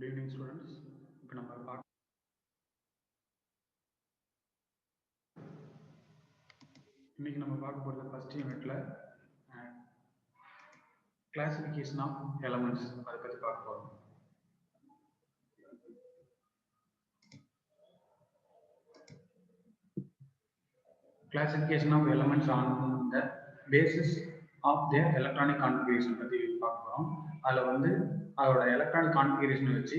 Good evening, students. இப்போ நம்ம இன்னைக்கு நம்ம பார்க்க போகிறது ஃபர்ஸ்ட் யூனிட்ல கிளாசிஃபிகேஷன் ஆஃப் எலமெண்ட்ஸ் அதை பற்றி பார்க்க போகிறோம். Classification of elements on the basis of their electronic configuration பற்றி பார்க்க போகிறோம். அதில் வந்து அதோட எலக்ட்ரானிக் கான்ஃபிகரேஷன் வச்சு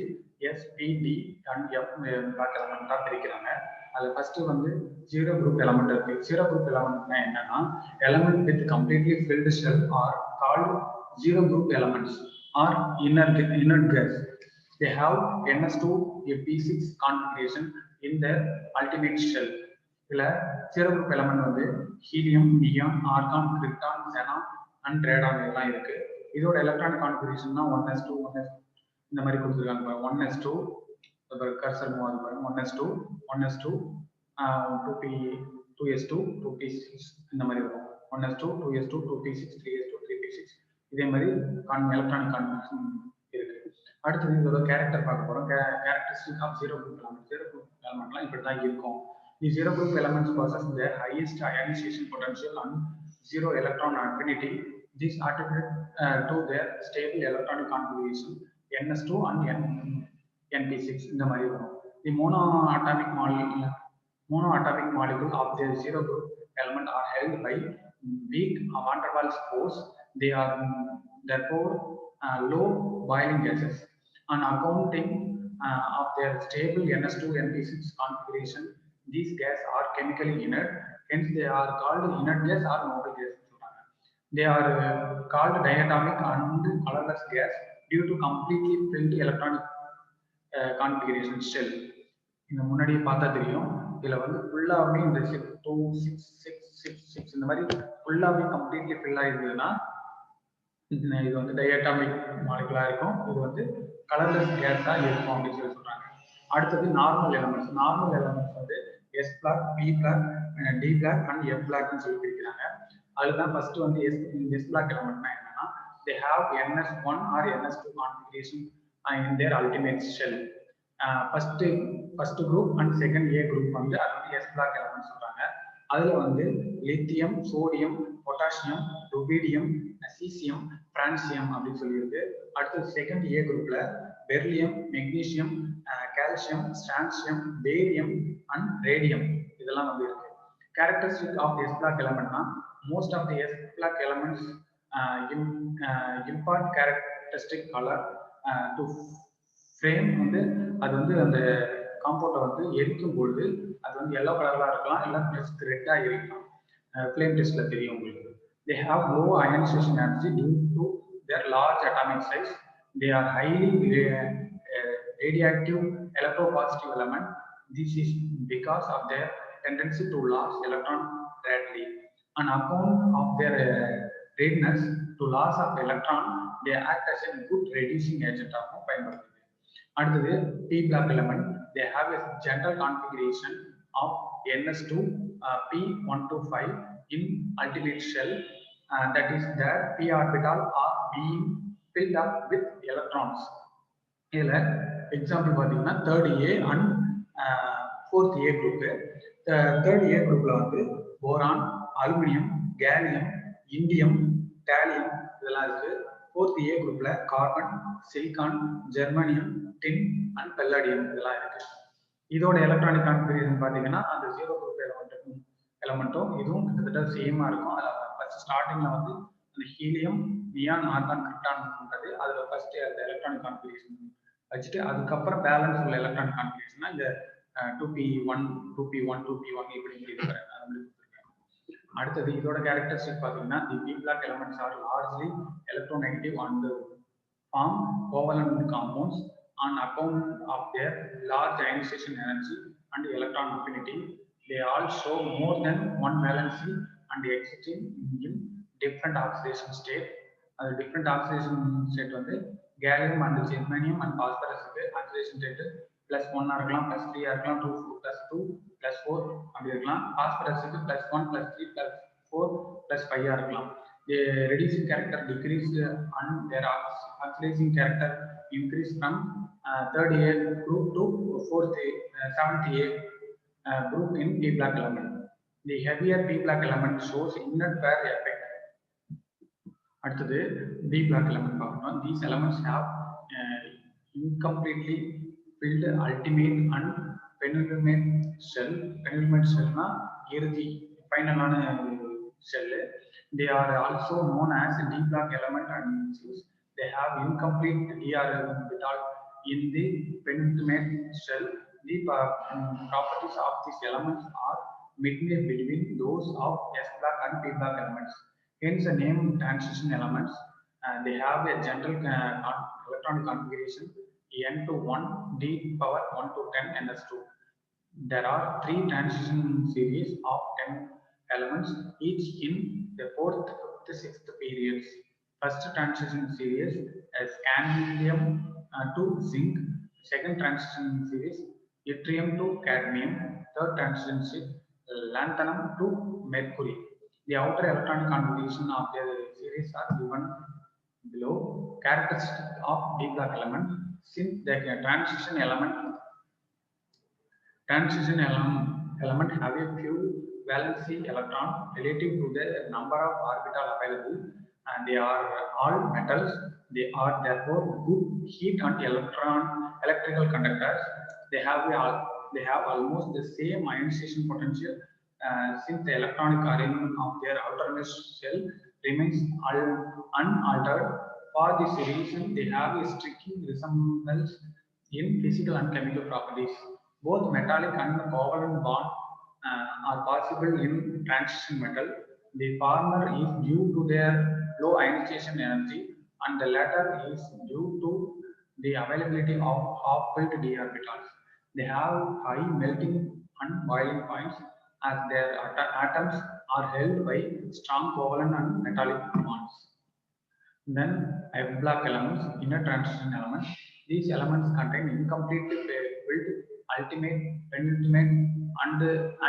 S, P, D and F block எலமெண்ட்டாக பிரிக்கிறாங்க. அதில் ஃபர்ஸ்ட் வந்து ஜீரோ குரூப் எலமெண்ட் இருக்கு. ஜீரோ குரூப் எலமெண்ட்னா என்னன்னா element with completely filled shell are called zero group elements or inert gas. They have NS2 a P6 configuration in their ultimate shell. இதுல zero group element வந்து helium, neon, argon, krypton, xenon and radon எல்லாம் இருக்கு. இதோட electronic கான்ஃபிகரேஷன்னா 1s2 இந்த மாதிரி கொடுத்துருக்காங்க. 1s2 cursor move ஆகுது பாருங்க. 1s2 2p2s2 2p6 இந்த மாதிரி வரும். 1s2 2s2 2p6 3s2 3p6 இதே மாதிரி எலக்ட்ரானிக் கான்ஃபிகரேஷன் இருக்கு. அடுத்தது இதோட கேரக்டர் பார்க்க போறோம். Characteristic of zero group element. Zero group எலமெண்ட்லாம் இப்படி தான் இருக்கும். The zero group elements possess the highest ionization potential and zero electron affinity. This attributed to their stable electronic configuration NS2 and NP6 இந்த மாதிரி வரும். The monoatomic molecule of the zero group element are held by weak van der Waals force. They are therefore low boiling gases. On accounting of their stable NS2 NP6 configuration, these gases are chemically inert, hence they are called inert gas or noble gas. They are called diatomic and colorless gas due to completely filled electronic configuration shell. இந்த முன்னாடி பார்த்தா தெரியும். இதுல வந்து ஃபுல்லாவே இந்த 2 6 6 6 6 இந்த மாதிரி ஃபுல்லாவே கம்ப்ளீட்லி ஃபில் ஆயிருந்ததுன்னா இது வந்து டயட்டாமிக் மாலிகுலா இருக்கும். இது வந்து கலர்லெஸ் கேஸா இருக்கும் அப்படின்னு சொல்லி சொல்றாங்க. அடுத்தது நார்மல் எலமெண்ட்ஸ். நார்மல் எலமெண்ட்ஸ் வந்து S block, P block, D block and F பிளாக்னு சொல்லி பிரிக்கிறாங்க. அதுதான் ஃபர்ஸ்ட் வந்து S பிளாக் எலமெண்ட்னா என்னன்னா they have NS1 or NS2 configuration in their ultimate shell. First group and second A group வந்து அது வந்து S பிளாக் எலமெண்ட் சொல்றாங்க. அதுல வந்து lithium, sodium, potassium, rubidium, caesium, francium அப்படின்னு சொல்லியிருக்கு. அடுத்து செகண்ட் A குரூப்ல beryllium, magnesium, calcium, strontium, barium and radium இதெல்லாம் வந்து இருக்கு. Characteristic of S block element na most of the S block elements impart characteristic color to frame வந்து அது வந்து அந்த காம்பவுண்ட வந்து எரிக்கும் பொழுது அது வந்து yellow கலர்ல இருக்கலாம் இல்ல ஜஸ்ட் ரெட்டா இருக்கலாம். flame testல தெரியும் உங்களுக்கு. They have low ionization energy due to their large atomic size. They are highly radioactive electropositive element. This is because of their tendency to lose electron readily. On account of their readiness to loss of electron, they act as a good reducing agent of பயன்படுத்துது. அடுத்தது P block element. They have a general configuration of NS2 P125 in ultimate shell. That is their P orbital are being filled up with electrons. இதுல example பாத்தீங்கன்னா third A and fourth A group. Third A குரூப்ல வந்து boron, aluminium, gallium, indium, thallium இதெல்லாம் இருக்கு. ஃபோர்த் A குரூப்ல carbon, silicon, germanium, tin and palladium இதெல்லாம் இருக்கு. இதோட எலக்ட்ரானிக் கான்ஃபிகரேஷன் பாத்தீங்கன்னா அந்த ஜீரோ குரூப் எலமெண்ட்டும் இதுவும் கிட்டத்தட்ட சேமா இருக்கும். அதில் ஃபர்ஸ்ட் ஸ்டார்டிங்ல வந்து அந்த ஹீலியம், நியான், ஆர்கான், கிரிப்டான்ன்றது அதுல ஃபர்ஸ்ட் அந்த எலக்ட்ரானிக் கான்ஃபிகரேஷன் வச்சுட்டு அதுக்கப்புறம் பேலன்ஸ் உள்ள எலக்ட்ரானிக் கான்ஃபிகரேஷனா இந்த 2p1 2p1 2p1 இப்படி கொடுத்துருக்காங்க. அடுத்தது இதோட கேரக்டரிஸ்டிக் பாத்தீங்கன்னா தி P block elements are largely electronegative and form covalent compounds on account of their large ionization energy and electron affinity. They all show more than one valency and existing in different oxidation state. அது different oxidation state வந்து gallium and germanium and phosphorus oxidation state +1 இருக்கலாம், +3 இருக்கலாம், 2 +2 +4 அப்படி இருக்கலாம். phosphorus +1 +3 +4 +5 இருக்கலாம். the reducing character decrease and their oxidizing character increase from third A group to fourth A, seventh A group in P black element. The heavier P black element shows inner pair effect. அடுத்தது B block element பார்க்கணும். These elements have incompletely filled ultimate and penultimate shell. Penultimate shell na இறுதி ஃபைனலான shell. They are also known as D block element and they have incomplete DR orbital in the penultimate shell. The properties of these elements are midway between those of S block and P block elements. Hence, the name transition elements. They have a general electronic configuration n to 1, d power 1 to 10 ns2. There are 3 transition series of 10 elements, each in the 4th, 5th, 6th periods. First transition series is scandium to zinc. Second transition series yttrium to cadmium. Third transition series lanthanum to mercury. The outer electronic configuration of the series are given below. Characteristic of D block element. Since the transition element have a few valency electron relative to the number of orbital available, and they are all metals. They are therefore good heat and electrical conductors. They have almost the same ionization potential. Since the electronic arrangement of their outermost shell remains unaltered, for this reason they have a striking resemblance in physical and chemical properties. Both metallic and covalent bond are possible in transition metal. The former is due to their low ionization energy, and the latter is due to the availability of half-filled d orbitals. They have high melting and boiling points, as their atoms are held by strong covalent and metallic bonds. Then F block elements, inner transition elements. These elements contain incompletely filled ultimate, penultimate, and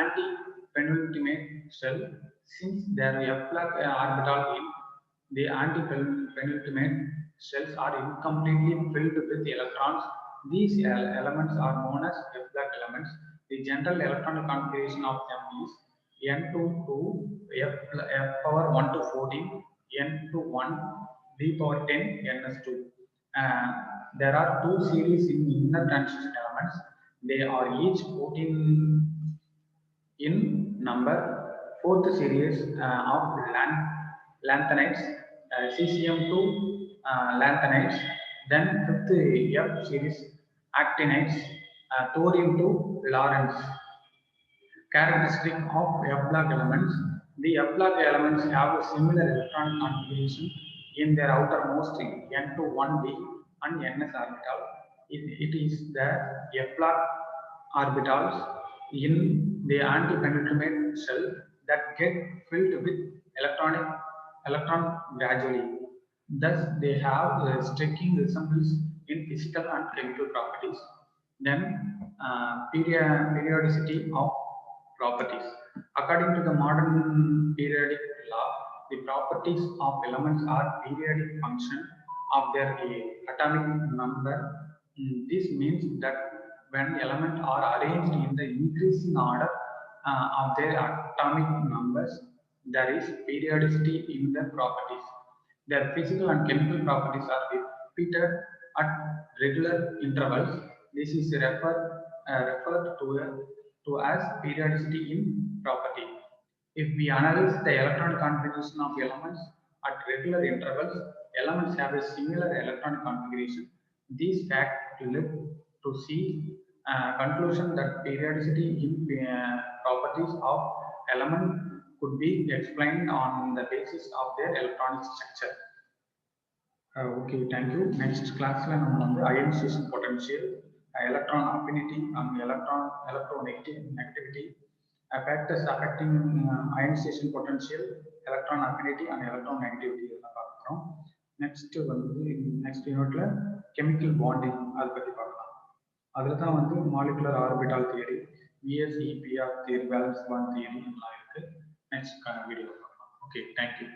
anti-penultimate shell. Since their F block orbital in the anti-penultimate shells are incompletely filled with electrons, these elements are known as F block elements. The general electronic configuration of them is n to 2, f power 1 to 14, n to 1, d power 10, ns2. There are 2 series in inner transition elements. They are each 14 in number. Fourth series of lanthanides, cesium to lanthanides. Then fifth F series actinides, thorium to Lawrence. Characteristic of F block elements. The F block elements have a similar electronic configuration in their outermost n to 1d and ns orbital. It is the F block orbitals in the anti-penultimate shell that get filled with electron gradually. Thus, they have a striking resemblance in physical and chemical properties. Then, periodicity of properties. According to the modern periodic law, the properties of elements are periodic function of their atomic number. This means that when elements are arranged in the increasing order of their atomic numbers, there is periodicity in the properties. Their physical and chemical properties are repeated at regular intervals. This is referred to as periodicity in property. If we analyze the electronic configuration of elements at regular intervals, elements have a similar electronic configuration. These facts lead to see conclusion that periodicity in properties of element could be explained on the basis of their electronic structure. Okay, thank you. Next class ionization potential, electron affinity and electronegativity, factors affecting ionization potential, electron affinity and electronegativity. Next unit chemical bonding அதில் தான் molecular orbital theory, B.Sc, P.R theory, valence bond theory எல்லாம் இருக்கு. Next video பார்க்கலாம். Okay, thank you.